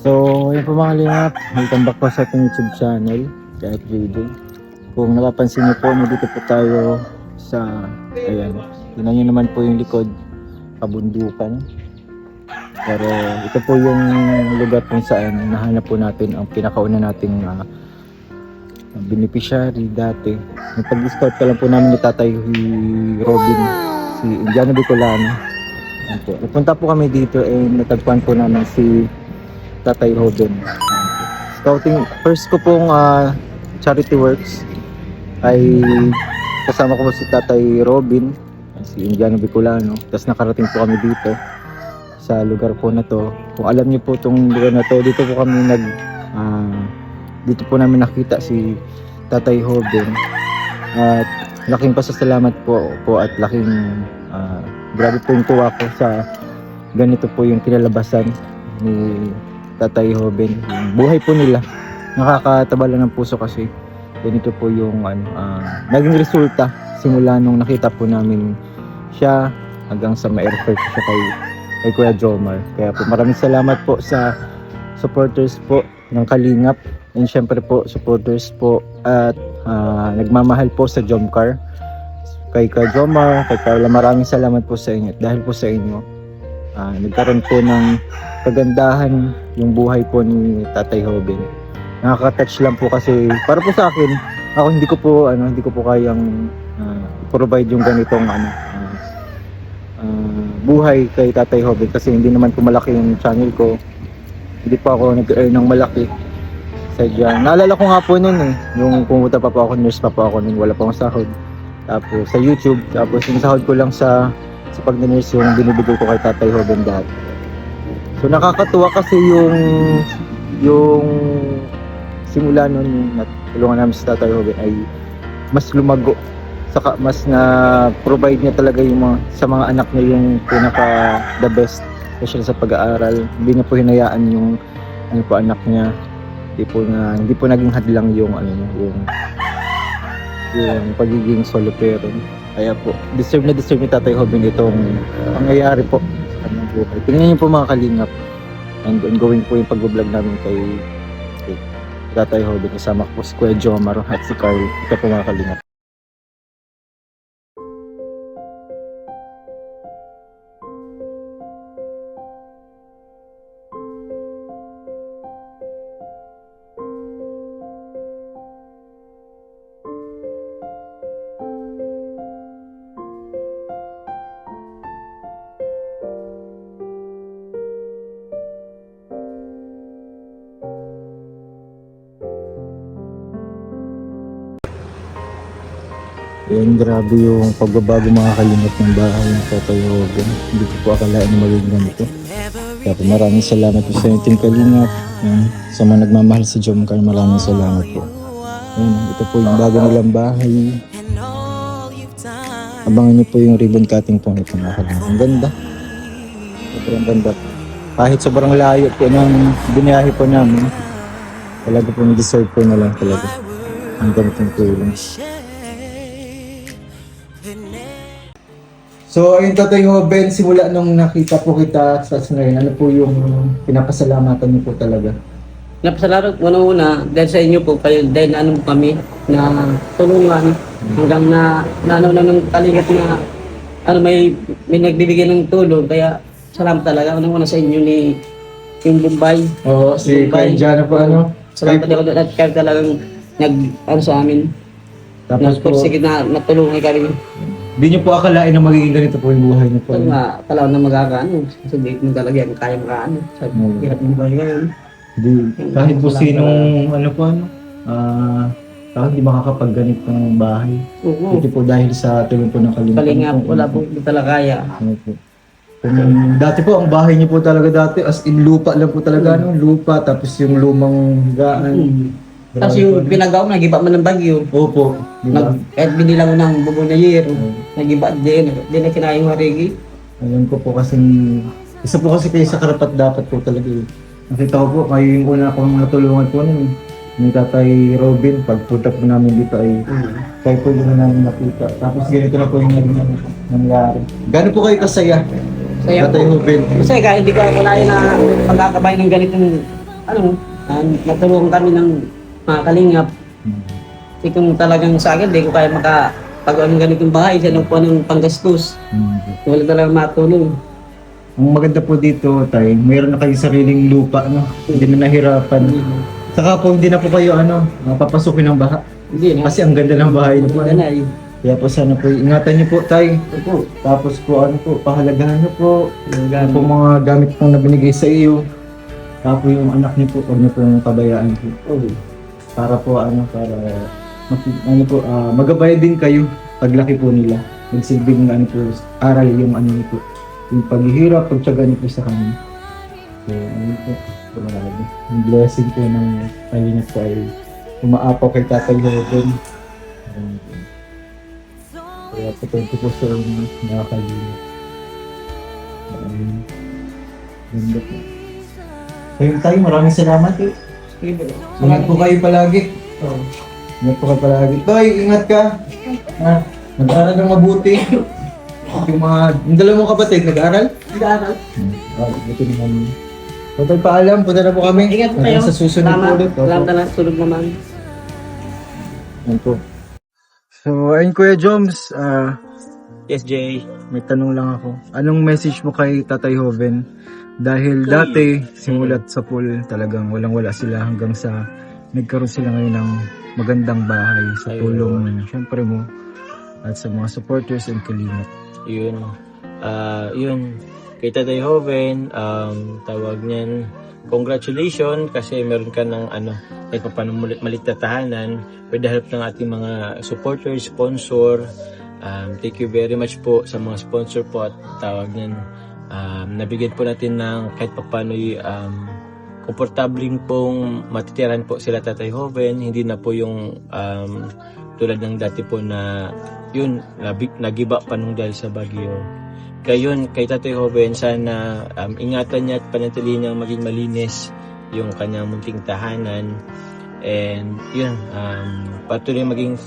So, yun po mga kalingap, welcome back po sa ating YouTube channel, Kahit Video. Kung napapansin niyo po, nandito po tayo sa, ayan, tingnan niyo naman po yung likod, kabundukan. Pero ito po yung lugar kung saan nahanap po natin ang pinakauna nating beneficiary dati. Yung pag-scout ka lang po namin ni Tatay Robin, si Indiano Bicolano. Napunta po kami dito natagpuan po namin si Tatay Robin. Scouting, first ko pong charity works ay kasama ko po si Tatay Robin, si Indiano Bicolano. Tapos nakarating po kami dito sa lugar po na to. Kung alam niyo po itong lugar na to, dito po kami dito po namin nakita si Tatay Robin. At laking pasasalamat po at laking grabe po yung tuwa ko sa ganito po yung kinalabasan ni Tatay Robin. Yung buhay po nila, nakakataba lang ng puso kasi ganito po yung naging resulta simula nung nakita po namin siya hanggang sa ma-refer ko siya kay Kuya Jomar. Kaya po maraming salamat po sa supporters po ng Kalingap, and syempre po supporters po at nagmamahal po sa Jomcar. Kay Kuya Jomar, kay Carla, maraming salamat po sa inyo. Dahil po sa inyo, nagkaroon po ng kagandahan yung buhay po ni Tatay Robin. Nakaka-touch lang po kasi para po sa akin, ako hindi ko po kayang provide yung ganitong buhay kay Tatay Robin kasi hindi naman po malaki yung channel ko. Hindi pa ako nag-earn ng malaki. Sadya, naalala ko nga po noon yung pumunta pa po ako, nurse pa po ako noon, wala pa akong sahod. Tapos sa YouTube, tapos yung sahod ko lang sa pag-nurse yung binibigay ko kay Tatay Robin dati. So nakakatuwa kasi yung simula noon yung natulungan namin si Tatay Robin ay mas lumago, saka mas na-provide niya talaga yung sa mga anak niya yung pinaka the best, especially sa pag-aaral. Hindi niya po hinayaan yung anak niya. Hindi po naging hadlang yung yung pagiging solo parent. Kaya po, deserve ni Tatay Robin itong pangyayari po sa kanyang buhay. Tingnan niyo po mga Kalingap, and ongoing po yung pag-vlog namin kay Tatay Robin. Kasama ko po si Kuya Jomar at si Carl. Ito po mga Kalingap. Yan, grabe yung pagbabago mga Kalingap ng bahay ng Tatay Robin. Hindi ko po akalain na magiging ganito. Kaya po maraming salamat po sa inyong Kalingap. Yan, sa mga nagmamahal sa Jomcar, maraming salamat po. Yan, ito po yung bago nilang bahay. Abangan niyo po yung ribbon cutting po nito mga Kalingap. Ang ganda. Sobrang ganda. Kahit sobrang layo po ng biniyahe po namin, talaga po deserve po na lang talaga ang ganitong tulong. So ayun Tatay Robin, simula nung nakita po kita sa ngayon, ano po yung pinapasalamatan niyo po talaga? Napasalamat una dahil sa inyo po kayo, dahil kami na tulungan hanggang na ng Kalingap na may nagbibigay ng tulong, kaya salamat talaga una sa inyo ni yung Bombay. Oo, si Kuya Indiano po Salamat talaga at kayo talagang sa amin. Tapos po, sige na natulungan kami. di niyo po akalain na magiging ganito po yung buhay niyo po. Talaga na magkakaano. Kasi di mo talaga yan kaya makaano. Sa hirap ng buhay ngayon. Kahit po sinong kahit di makakapagganit ng bahay. Oo. Ito po dahil sa tulong po ng Kalingap, wala po talaga kaya. Ano po. Dati po ang bahay niyo po talaga dati as in lupa lang po talaga, lupa, tapos yung lumang higaan. Tapos yung pinagawa, nagiba man ng bagyo. Opo. Kahit binilang ng bubo na year, nagiba din. Di na kinayang marigi. Ayun ko po kasi, isa po kasi kayo sa karapat dapat po talaga. Nakita ko po, kayo yung una akong natulungan po nun. Yung Tatay Robin, pagpunta po namin dito ay kayo po yung namin nakita. Tapos ganito na po yung nangyari. Gano'n po kayo kasaya? Saya Tatay po. Robin. Kasi kahit hindi ko akalain na magkakabay ng ganitong natulungan kami ng mga kalingap. Kasi kung talagang sa akin, di ko kaya makapagawa ng ganitong bahay, siya nung po ng panggastos. Wala talagang matulong. Ang maganda po dito, tay, mayroon na kayong sariling lupa, no? Hindi na nahirapan. Saka po, hindi na po kayo, papasukin ng baha. Hindi na. Kasi ang ganda ng bahay niyo po. Wala na eh. Kaya po sana po, ingatan niyo po, tay. Opo. Tapos po, pahalagahan niyo po. Yung po mga gamit pong nabinigay sa iyo. Tapos yung anak niyo po, huwag niyo pong pabayaan po. Oo. Para po, magabay din kayo paglaki po nila. Magsilbing aral yung niyo po. Yung paghihirap, pagtyaga niyo po sa kanila. So, po. Grabe. Yung blessing po ng kalingat po ay umaapaw kay Tatay Hoben. Kaya po thank you po sa mga kalingat. Ganda po. Kayo tayo, maraming salamat eh. Ingat po kayo palagi. Ingat po kayo palagi. Toy, ingat ka. Nag-aaral ng mabuti. Yung dalawang kapatid, nag-aaral? Nag-aaral. Buti naman. Total paalam, punta na po kami. Ingat po kayo. Sa susunod po ulit. Salamat na lang, sunod naman. Yan po. So, ayun Kuya Joms, Yes, Jay. may tanong lang ako. Anong message mo kay Tatay Hoben? Dahil dati, simulat sa pool, talagang walang-wala sila hanggang sa nagkaroon sila ngayon ng magandang bahay sa tulong syempre mo at sa mga supporters and kalingap. Yun. Kay Tatay Hoben, tawag niyan, congratulations kasi meron ka ng kahit pa paano malit na tahanan with the help ng ating mga supporters, sponsor. Thank you very much po sa mga sponsor po at tawag niyan, nabigyan po natin ng kahit pa paano komportabling pong matitiran po sila Tatay Hoben. Hindi na po yung tulad ng dati po na yun, nagiba pa nung dahil sa bagyo. Kayon, kay Tatay Hoben, sana ingatan niya at panatilihin niyang maging malinis yung kanyang munting tahanan. And yun, patuloy maging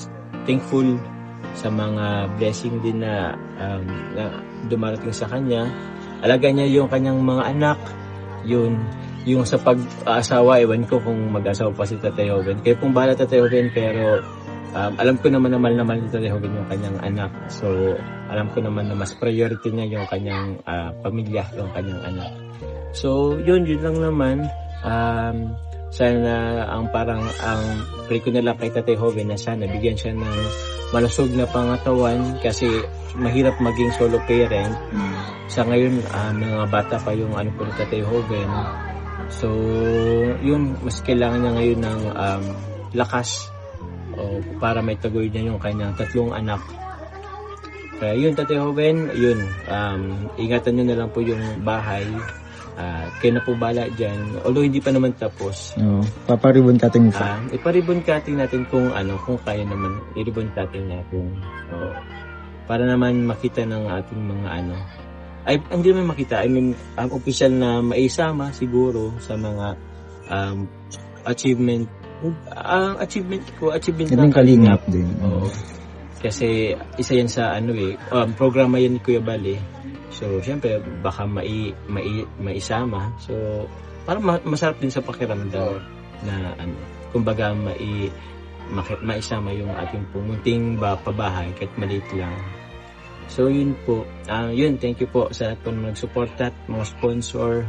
thankful sa mga blessing din na dumarating sa kanya. Alagaan niya yung kanyang mga anak. Yun, yung sa pag-aasawa, ewan ko kung mag-asawa pa si Tatay Hoben. Kaya pong bahala Tatay Hoben, pero alam ko naman na mahal ni Tatay Hoben yung kanyang anak. So, alam ko naman na mas priority niya yung kanyang pamilya, yung kanyang anak. So, yun lang naman. Sana ang pray ko na lang kay Tatay Hoben na sana bigyan siya ng malusog na pangatawan kasi mahirap maging solo parent. Sa ngayon, mga bata pa yung po ni Tatay Hoben. So, yun, mas kailangan niya ngayon ng lakas para may tagoy niya yung kanyang 3 anak. Kaya yun, Tatay Hoben, yun, ingatan nyo na lang po yung bahay. Kayo na po bala dyan. Although hindi pa naman tapos. Paparibon cutting pa. Iparibon cutting natin kung kaya naman, i-ribbon cutting natin. Para naman makita ng ating mga ay hindi naman makita, I mean, official na maisama siguro sa mga achievement Yung kalingap din. Kasi isa yan sa programa yan ni Kuya Bali. So, syempre, baka maisama. So, parang masarap din sa pakiramdam na kumbaga maisama yung ating pumunting pabahay kahit maliit lang. So, yun po. Thank you po sa lahat po na nag-support at mga sponsor.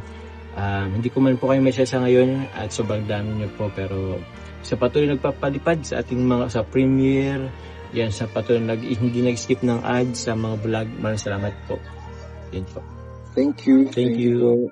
Hindi ko man po kayo may sa ngayon at sobrang dami nyo po, pero sa patuloy nagpapalipad sa ating sa premiere, yan, sa patuloy hindi nag-skip ng ads sa mga vlog, maraming salamat po. Yan po. Thank you. Thank you.